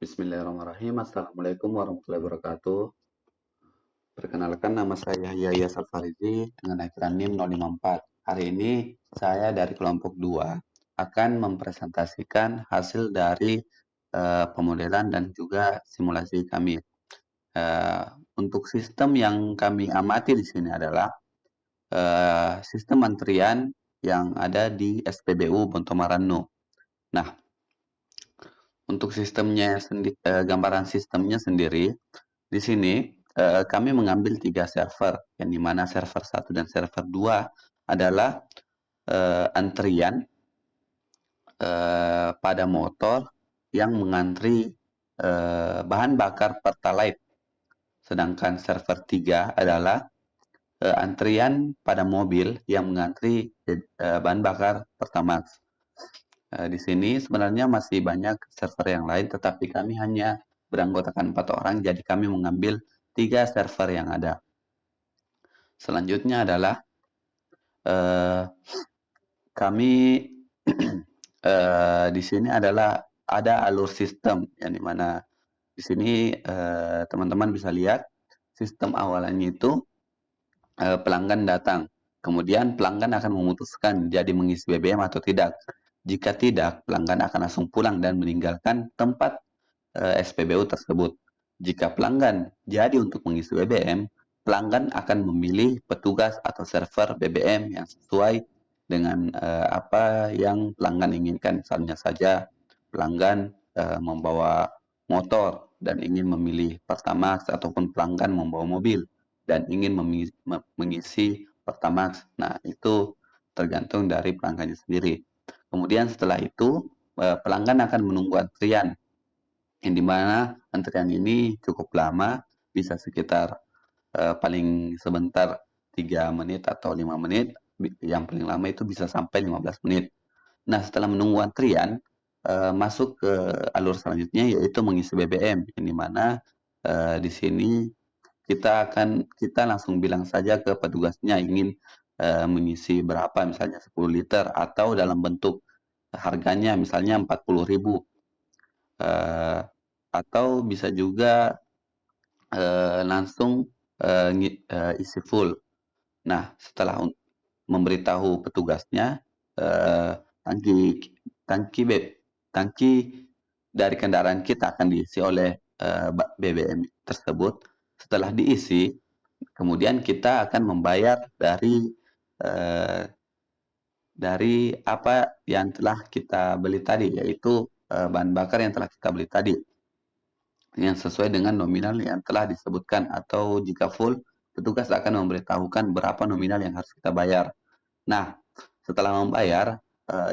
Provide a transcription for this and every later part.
Bismillahirrahmanirrahim. Assalamualaikum warahmatullahi wabarakatuh. Perkenalkan, nama saya Yahya Salfarizi dengan akhiran NIM 054. Hari ini saya dari kelompok 2 akan mempresentasikan hasil dari pemodelan dan juga simulasi kami. Untuk sistem yang kami amati di sini adalah sistem antrian yang ada di SPBU Bontomaranu. Nah, untuk gambaran sistemnya sendiri, di sini kami mengambil 3 server, yang dimana server 1 dan server 2 adalah antrian pada motor yang mengantri bahan bakar Pertalite. Sedangkan server 3 adalah antrian pada mobil yang mengantri bahan bakar Pertamax. Di sini sebenarnya masih banyak server yang lain, tetapi kami hanya beranggotakan 4 orang, jadi kami mengambil 3 server yang ada. Selanjutnya adalah kami di sini adalah ada alur sistem, yang dimana di sini teman-teman bisa lihat sistem awalannya itu pelanggan datang, kemudian pelanggan akan memutuskan jadi mengisi BBM atau tidak. Jika tidak, pelanggan akan langsung pulang dan meninggalkan tempat SPBU tersebut. Jika pelanggan jadi untuk mengisi BBM, pelanggan akan memilih petugas atau server BBM yang sesuai dengan apa yang pelanggan inginkan. Misalnya saja pelanggan membawa motor dan ingin memilih Pertamax, ataupun pelanggan membawa mobil dan ingin mengisi Pertamax. Nah, itu tergantung dari pelanggannya sendiri. Kemudian setelah itu pelanggan akan menunggu antrian, yang dimana antrian ini cukup lama, bisa sekitar paling sebentar 3 menit atau 5 menit, yang paling lama itu bisa sampai 15 menit. Nah, setelah menunggu antrian, masuk ke alur selanjutnya, yaitu mengisi BBM, yang dimana di sini kita langsung bilang saja ke petugasnya ingin mengisi berapa, misalnya 10 liter, atau dalam bentuk harganya misalnya 40.000, atau bisa juga langsung isi full. Nah, setelah memberitahu petugasnya, tangki dari kendaraan kita akan diisi oleh BBM tersebut. Setelah diisi, kemudian kita akan membayar dari apa yang telah kita beli tadi, yaitu bahan bakar yang telah kita beli tadi, yang sesuai dengan nominal yang telah disebutkan, atau jika full, petugas akan memberitahukan berapa nominal yang harus kita bayar. Nah, setelah membayar,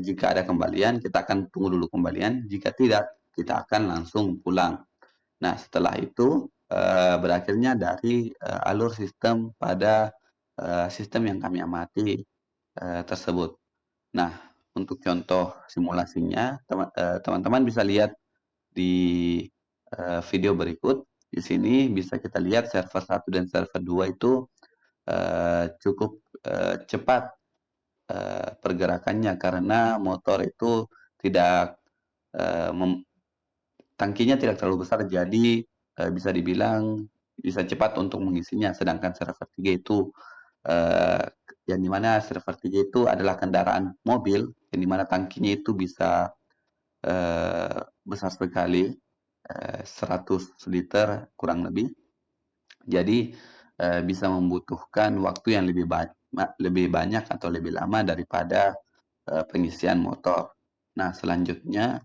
jika ada kembalian, kita akan tunggu dulu kembalian. Jika tidak, kita akan langsung pulang. Nah, setelah itu berakhirnya dari alur sistem pada sistem yang kami amati tersebut. Nah, untuk contoh simulasinya, teman-teman bisa lihat di video berikut. Di sini bisa kita lihat server 1 dan server 2 itu cukup cepat pergerakannya, karena motor itu tangkinya tidak terlalu besar, jadi bisa dibilang bisa cepat untuk mengisinya. Sedangkan server 3 itu yang dimana server 3 itu adalah kendaraan mobil, yang dimana tangkinya itu bisa besar sekali, 100 liter kurang lebih. Jadi bisa membutuhkan waktu yang lebih banyak atau lebih lama daripada pengisian motor. Nah, selanjutnya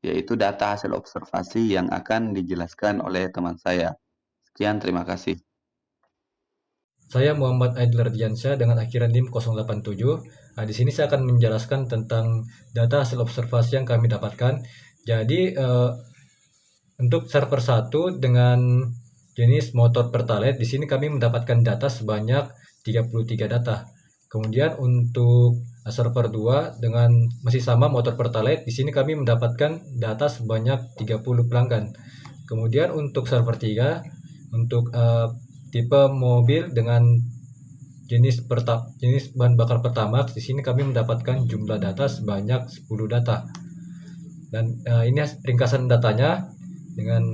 yaitu data hasil observasi yang akan dijelaskan oleh teman saya. Sekian, terima kasih. Saya Muhammad Aidil Ardiansyah dengan akhiran NIM 087. Nah, di sini saya akan menjelaskan tentang data hasil observasi yang kami dapatkan. Jadi, untuk server 1 dengan jenis motor Pertalite, di sini kami mendapatkan data sebanyak 33 data. Kemudian untuk server 2 dengan masih sama motor Pertalite, di sini kami mendapatkan data sebanyak 30 pelanggan. Kemudian untuk server 3, untuk tipe mobil dengan jenis bahan bakar Pertamax, di sini kami mendapatkan jumlah data sebanyak 10 data. Dan ini ringkasan datanya. dengan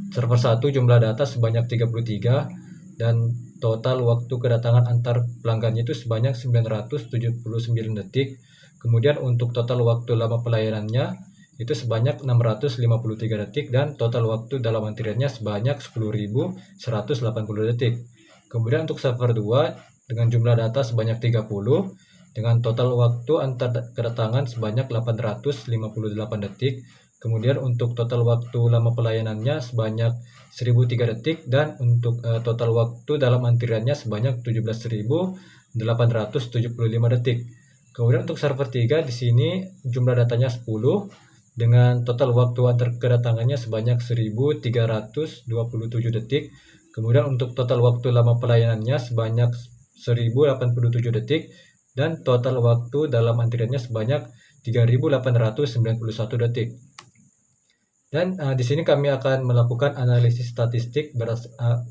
server 1 jumlah data sebanyak 33 dan total waktu kedatangan antar pelanggannya itu sebanyak 979 detik. Kemudian untuk total waktu lama pelayanannya itu sebanyak 653 detik dan total waktu dalam antriannya sebanyak 10.180 detik. Kemudian untuk server 2 dengan jumlah data sebanyak 30 dengan total waktu antar kedatangan sebanyak 858 detik. Kemudian untuk total waktu lama pelayanannya sebanyak 1003 detik dan untuk total waktu dalam antriannya sebanyak 17.875 detik. Kemudian untuk server 3 di sini jumlah datanya 10 dengan total waktu antar kedatangannya sebanyak 1327 detik. Kemudian untuk total waktu lama pelayanannya sebanyak 1087 detik dan total waktu dalam antriannya sebanyak 3.891 detik. Dan di sini kami akan melakukan analisis statistik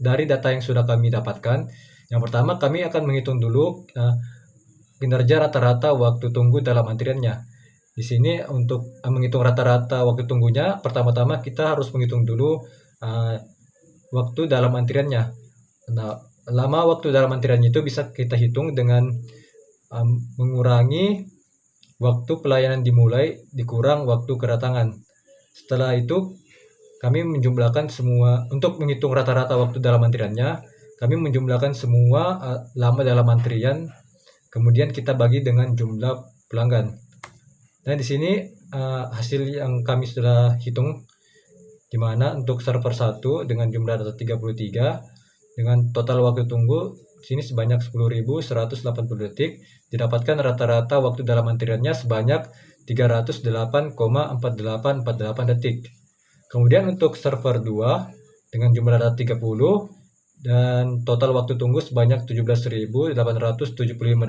dari data yang sudah kami dapatkan. Yang pertama kami akan menghitung dulu kinerja rata-rata waktu tunggu dalam antriannya. Di sini untuk menghitung rata-rata waktu tunggunya, pertama-tama kita harus menghitung dulu waktu dalam antriannya. Nah, lama waktu dalam antriannya itu bisa kita hitung dengan mengurangi waktu pelayanan dimulai dikurang waktu kedatangan. Setelah itu kami menjumlahkan semua untuk menghitung rata-rata waktu dalam antriannya. Kami menjumlahkan semua lama dalam antrian, kemudian kita bagi dengan jumlah pelanggan. Nah, di sini hasil yang kami sudah hitung, di mana untuk server 1 dengan jumlah data 33 dengan total waktu tunggu sini sebanyak 10.180 detik, didapatkan rata-rata waktu dalam antriannya sebanyak 308,4848 detik. Kemudian untuk server 2 dengan jumlah data 30 dan total waktu tunggu sebanyak 17.875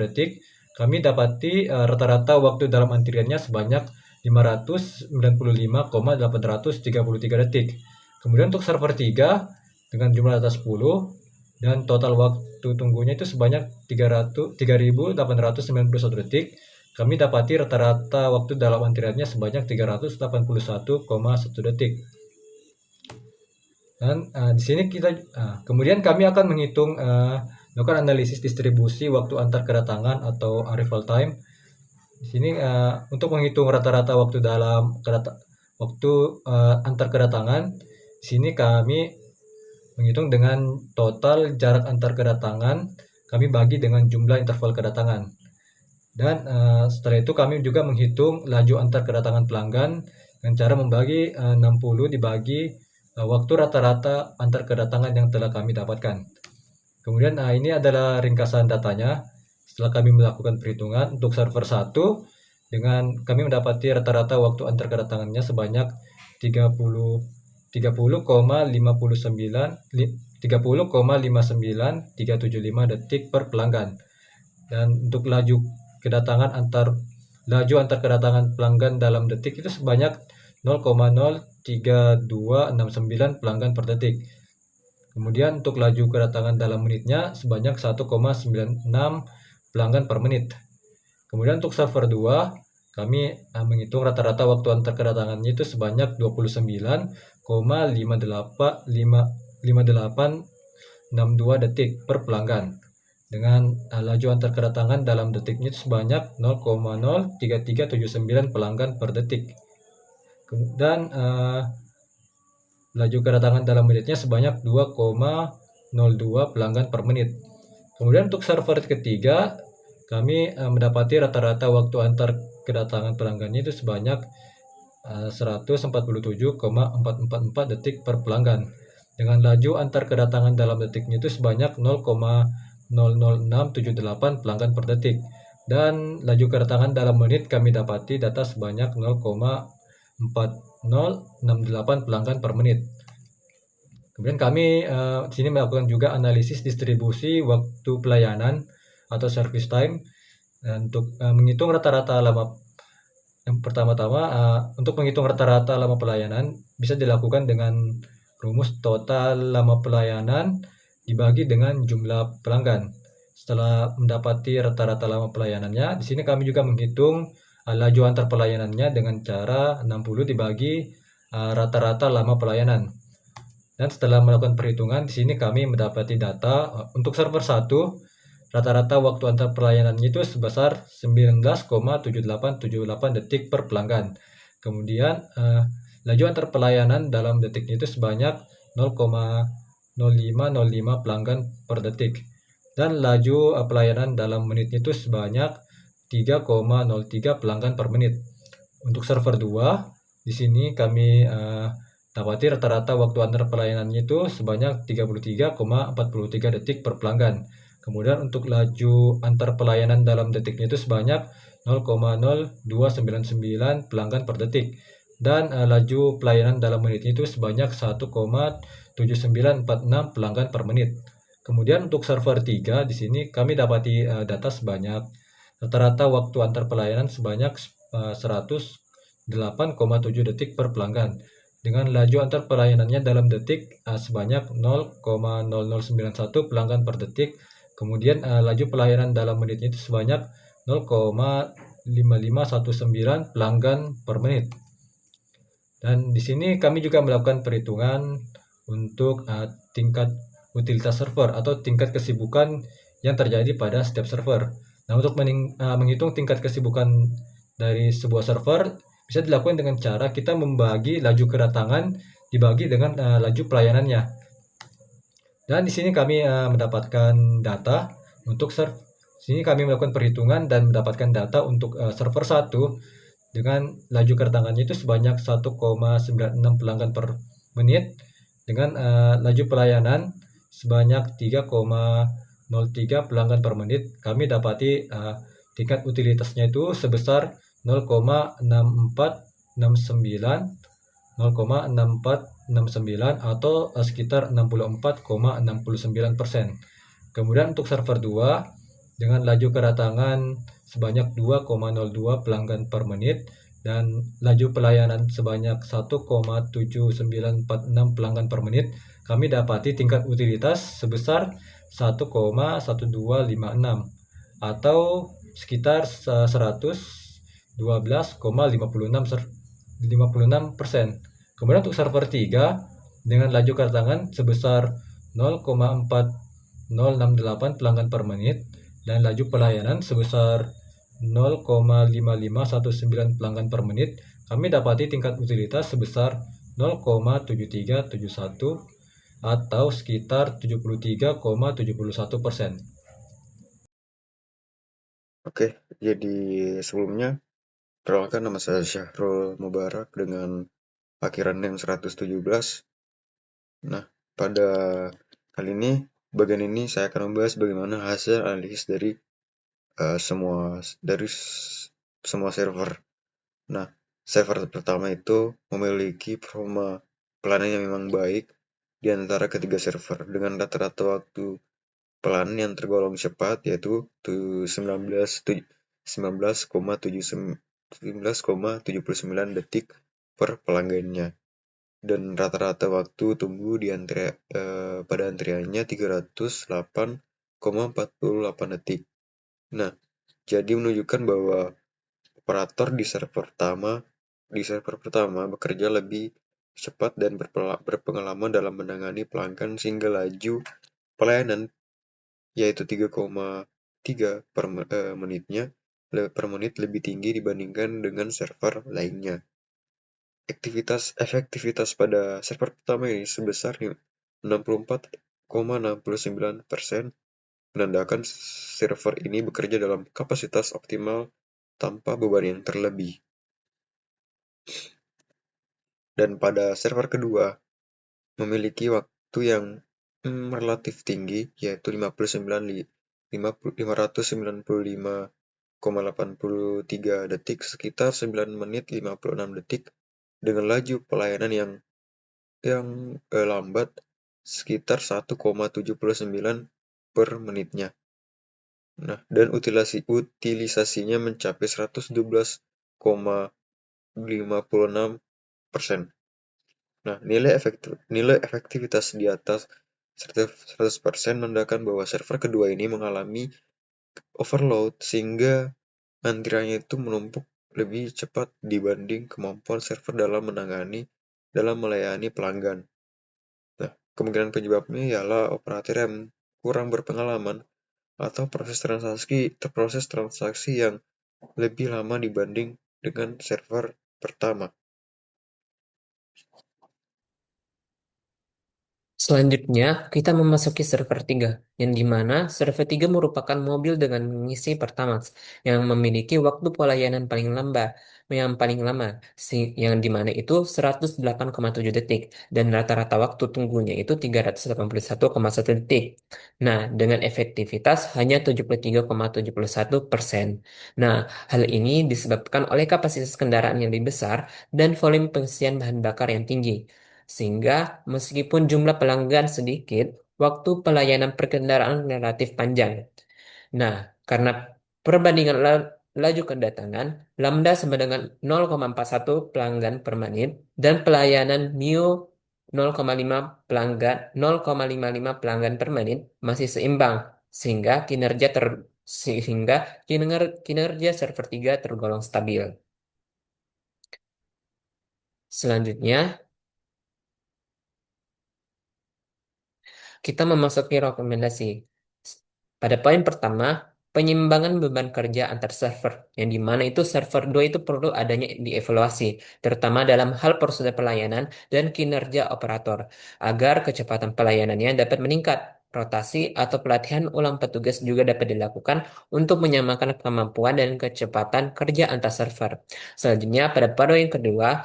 detik, kami dapati rata-rata waktu dalam antriannya sebanyak 595,833 detik. Kemudian untuk server 3 dengan jumlah data 10 dan total waktu tunggunya itu sebanyak 3.891 detik. Kami dapati rata-rata waktu dalam antriannya sebanyak 381,1 detik. Dan di sini kemudian kami akan menghitung melakukan analisis distribusi waktu antar kedatangan atau arrival time. Di sini untuk menghitung rata-rata waktu antar kedatangan, di sini kami menghitung dengan total jarak antar kedatangan, kami bagi dengan jumlah interval kedatangan. Dan setelah itu kami juga menghitung laju antar kedatangan pelanggan dengan cara membagi 60 dibagi waktu rata-rata antar kedatangan yang telah kami dapatkan. Kemudian ini adalah ringkasan datanya. Setelah kami melakukan perhitungan untuk server 1 dengan kami mendapati rata-rata waktu antar kedatangannya sebanyak 30,59375 detik per pelanggan. Dan untuk laju antar kedatangan pelanggan dalam detik itu sebanyak 0,03269 pelanggan per detik. Kemudian untuk laju kedatangan dalam menitnya sebanyak 1,96 pelanggan per menit. Kemudian untuk server 2 kami menghitung rata-rata waktu antar kedatangannya itu sebanyak 29,5862 detik per pelanggan dengan laju antar kedatangan dalam detiknya itu sebanyak 0,03379 pelanggan per detik. Dan laju kedatangan dalam menitnya sebanyak 2,02 pelanggan per menit. Kemudian untuk server ketiga kami mendapati rata-rata waktu antar kedatangan pelanggannya itu sebanyak 147,444 detik per pelanggan dengan laju antar kedatangan dalam detiknya itu sebanyak 0,00678 pelanggan per detik, dan laju kedatangan dalam menit kami dapati data sebanyak 0,4068 pelanggan per menit. Kemudian kami di sini melakukan juga analisis distribusi waktu pelayanan atau service time. Dan untuk menghitung rata-rata lama, yang pertama-tama untuk menghitung rata-rata lama pelayanan bisa dilakukan dengan rumus total lama pelayanan dibagi dengan jumlah pelanggan. Setelah mendapati rata-rata lama pelayanannya, di sini kami juga menghitung laju antar pelayanannya dengan cara 60 dibagi rata-rata lama pelayanan. Dan setelah melakukan perhitungan, di sini kami mendapati data untuk server 1, rata-rata waktu antar pelayanannya itu sebesar 19,7878 detik per pelanggan. Kemudian laju antar pelayanan dalam detiknya itu sebanyak 0,0505 pelanggan per detik. Dan laju pelayanan dalam menitnya itu sebanyak 3,03 pelanggan per menit. Untuk server 2, di sini kami dapati rata-rata waktu antar pelayanannya itu sebanyak 33,43 detik per pelanggan. Kemudian untuk laju antar pelayanan dalam detiknya itu sebanyak 0,0299 pelanggan per detik. Dan laju pelayanan dalam menitnya itu sebanyak 1,7946 pelanggan per menit. Kemudian untuk server 3, di sini kami dapati data sebanyak rata-rata waktu antar pelayanan sebanyak 108,7 detik per pelanggan, dengan laju antar pelayanannya dalam detik sebanyak 0,0091 pelanggan per detik. Kemudian laju pelayanan dalam menitnya itu sebanyak 0,5519 pelanggan per menit. Dan di sini kami juga melakukan perhitungan untuk tingkat utilitas server atau tingkat kesibukan yang terjadi pada setiap server. Nah, untuk menghitung tingkat kesibukan dari sebuah server bisa dilakukan dengan cara kita membagi laju kedatangan dibagi dengan laju pelayanannya. Dan di sini kami mendapatkan data untuk sini kami melakukan perhitungan dan mendapatkan data untuk server 1 dengan laju kedatangannya itu sebanyak 1,96 pelanggan per menit, dengan laju pelayanan sebanyak 3,03 pelanggan per menit. Kami dapati tingkat utilitasnya itu sebesar 0,6469 atau sekitar 64,69%. Kemudian untuk server 2 dengan laju kedatangan sebanyak 2,02 pelanggan per menit dan laju pelayanan sebanyak 1,7946 pelanggan per menit, kami dapati tingkat utilitas sebesar 1,1256 atau sekitar 112,56%. Kemudian untuk server 3 dengan laju kedatangan sebesar 0,4068 pelanggan per menit dan laju pelayanan sebesar 0,5519 pelanggan per menit, kami dapati tingkat utilitas sebesar 0,7371 atau sekitar 73,71%. Oke, jadi sebelumnya perkenalkan, nama saya Syahrul Mubarak dengan akhiran NIM 117. Nah, pada kali ini, bagian ini saya akan membahas bagaimana hasil analisis dari semua server. Nah, server pertama itu memiliki performa pelayanan yang memang baik di antara ketiga server dengan rata-rata waktu pelayanan yang tergolong cepat, yaitu 19,79 detik per pelanggannya, dan rata-rata waktu tunggu pada antriannya 308,48 detik. Nah, jadi menunjukkan bahwa operator di server pertama bekerja lebih cepat dan berpengalaman dalam menangani pelanggan, sehingga laju pelayanan yaitu 3,3 per menit lebih tinggi dibandingkan dengan server lainnya. Efektivitas pada server pertama ini sebesar 64,69%, menandakan server ini bekerja dalam kapasitas optimal tanpa beban yang terlebih. Dan pada server kedua memiliki waktu yang relatif tinggi, yaitu 595,83 detik, sekitar 9 menit 56 detik, dengan laju pelayanan yang lambat sekitar 1,79 per menitnya. Nah, dan utilisasinya mencapai 112,56%. Nah, nilai efektivitas di atas 100% menandakan bahwa server kedua ini mengalami overload, sehingga antriannya itu menumpuk lebih cepat dibanding kemampuan server dalam menangani dalam melayani pelanggan. Nah, kemungkinan penyebabnya ialah operator yang kurang berpengalaman atau proses transaksi yang lebih lama dibanding dengan server pertama. Selanjutnya, kita memasuki server 3, yang dimana server 3 merupakan mobil dengan mengisi Pertamax, yang memiliki waktu pelayanan paling lama, yang dimana itu 108,7 detik, dan rata-rata waktu tunggunya itu 381,1 detik. Nah, dengan efektivitas hanya 73,71%. Nah, hal ini disebabkan oleh kapasitas kendaraan yang lebih besar dan volume pengisian bahan bakar yang tinggi. Sehingga meskipun jumlah pelanggan sedikit, waktu pelayanan perkendaraan relatif panjang. Nah, karena perbandingan laju kedatangan, Lambda sama dengan 0,41 pelanggan per menit dan pelayanan Mio 0,55 pelanggan per menit masih seimbang sehingga sehingga kinerja server 3 tergolong stabil. Selanjutnya, kita memasuki rekomendasi. Pada poin pertama, penyeimbangan beban kerja antar server, yang dimana itu server 2 itu perlu adanya dievaluasi, terutama dalam hal prosedur pelayanan dan kinerja operator, agar kecepatan pelayanannya dapat meningkat. Rotasi atau pelatihan ulang petugas juga dapat dilakukan untuk menyamakan kemampuan dan kecepatan kerja antar server. Selanjutnya, pada poin kedua,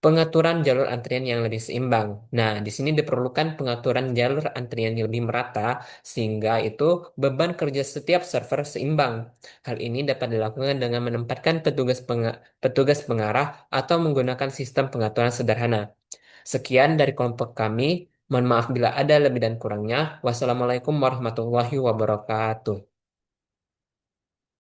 pengaturan jalur antrian yang lebih seimbang. Nah, di sini diperlukan pengaturan jalur antrian yang lebih merata sehingga itu beban kerja setiap server seimbang. Hal ini dapat dilakukan dengan menempatkan petugas pengarah atau menggunakan sistem pengaturan sederhana. Sekian dari kelompok kami. Mohon maaf bila ada lebih dan kurangnya. Wassalamualaikum warahmatullahi wabarakatuh.